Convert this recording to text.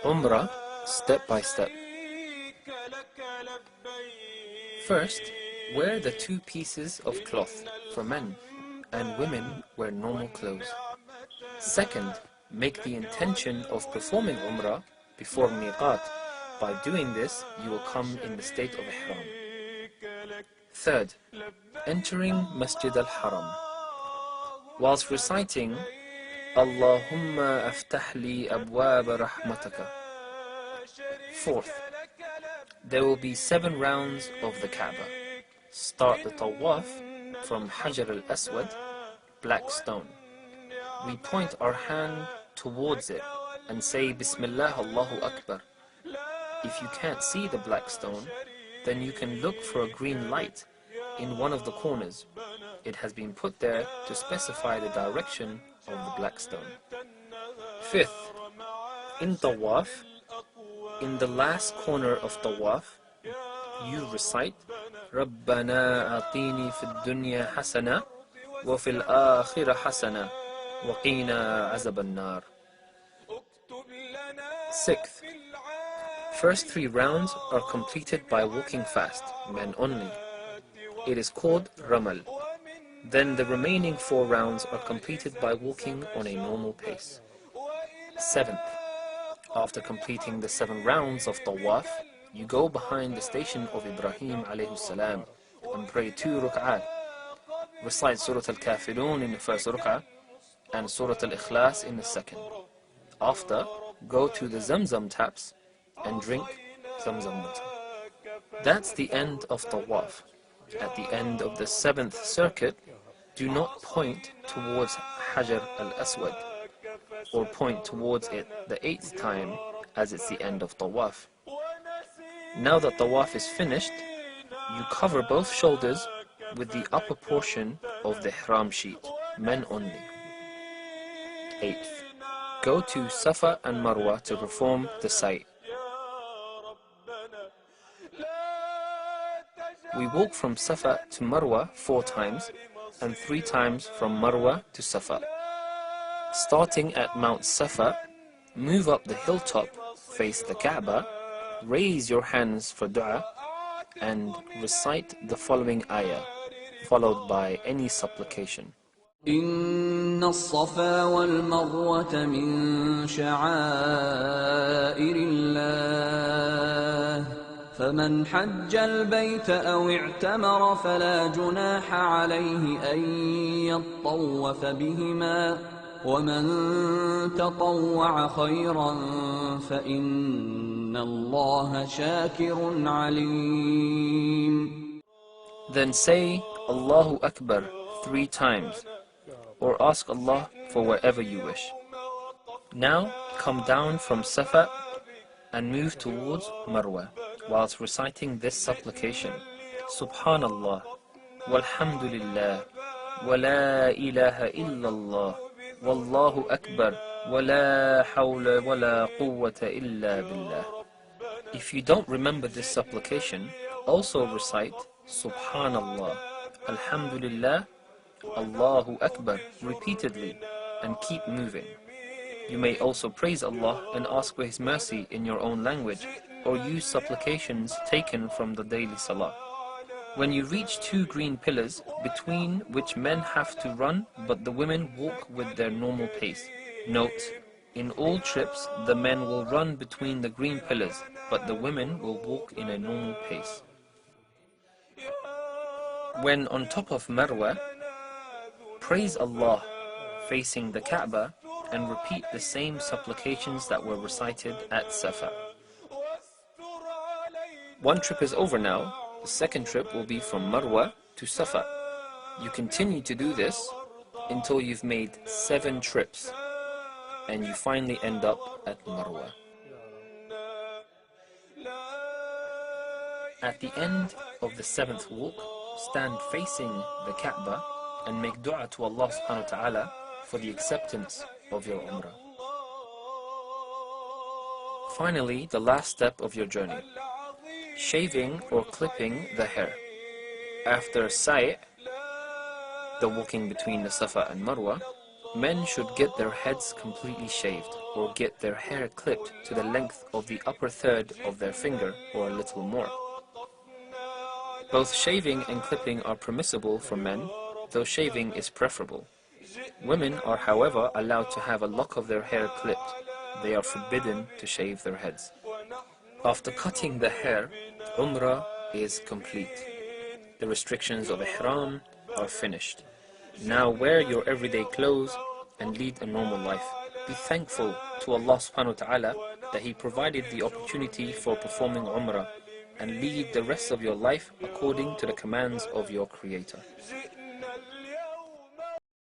Umrah, step by step. First, wear the 2 pieces of cloth for men, and women wear normal clothes. Second, make the intention of performing Umrah before Miqat. By doing this, you will come in the state of Ihram. Third, entering Masjid al-Haram. Whilst reciting, Allahumma aftah li abwaba rahmataka. Fourth, there will be 7 rounds of the Kaaba. Start the tawaf from Hajar al-Aswad, black stone. We point our hand towards it and say Bismillah Allahu Akbar. If you can't see the black stone, then you can look for a green light in one of the corners. It has been put there to specify the direction of the black stone. Fifth, in tawaf, in the last corner of tawaf, you recite رَبَّنَا أَعْطِينِي فِي الدُّنْيَا حَسَنَةً وَفِي الْآخِرَةِ حَسَنَةً وَقِينَا عَذَابَ النَّارِ. Sixth, first 3 rounds are completed by walking fast, men only. It is called Ramal. Then the remaining 4 rounds are completed by walking on a normal pace. Seventh, after completing the 7 rounds of Tawaf, you go behind the station of Ibrahim alayhi salam and pray 2 ruk'at. Recite Surah Al-Kafirun in the first ruk'ah and Surah Al-Ikhlas in the second. After, go to the Zamzam taps and drink Zamzam water. That's the end of Tawaf. At the end of the 7th circuit, do not point towards Hajar al-Aswad or point towards it the 8th time, as it's the end of Tawaf. Now that Tawaf is finished, you cover both shoulders with the upper portion of the Ihram sheet, men only. 8th, go to Safa and Marwa to perform the Sa'i. We walk from Safa to Marwa 4 times and 3 times from Marwa to Safa. Starting at Mount Safa, move up the hilltop, face the Kaaba, raise your hands for dua, and recite the following ayah, followed by any supplication. إن الصفا والمروة من شعائر الله فمن حج البيت أو اعتمر فلا جناح عليه أن يطوف بهما ومن تطوع خيرا فإن الله شاكر عليم. Then say Allahu Akbar 3 times, or ask Allah for wherever you wish. Now come down from Safa and move towards Marwa whilst reciting this supplication: Subhanallah, walhamdulillah, wa la ilaha illallah, wallahu akbar, wa la hawla wa la quwwata illa billah. If you don't remember this supplication, also recite Subhanallah, Alhamdulillah, Allahu Akbar repeatedly and keep moving. You may also praise Allah and ask for His mercy in your own language, or use supplications taken from the daily salah. When you reach 2 green pillars, between which men have to run but the women walk with their normal pace. Note, in all trips the men will run between the green pillars, but the women will walk in a normal pace. When on top of Marwa, praise Allah facing the Kaaba and repeat the same supplications that were recited at Safa. 1 trip is over now. The 2nd trip will be from Marwa to Safa. You continue to do this until you've made 7 trips and you finally end up at Marwa. At the end of the 7th walk, stand facing the Kaaba and make dua to Allah subhanahu wa ta'ala for the acceptance of your Umrah. Finally, the last step of your journey: shaving or clipping the hair. After Sa'i', the walking between the Safa and Marwa, Men should get their heads completely shaved or get their hair clipped to the length of the upper third of their finger or a little more. Both shaving and clipping are permissible for men, though shaving is preferable. Women are, however, allowed to have a lock of their hair clipped. They are forbidden to shave their heads. After cutting the hair, Umrah is complete. The restrictions of Ihram are finished. Now wear your everyday clothes and lead a normal life. Be thankful to Allah subhanahu wa ta'ala that He provided the opportunity for performing Umrah, and lead the rest of your life according to the commands of your Creator.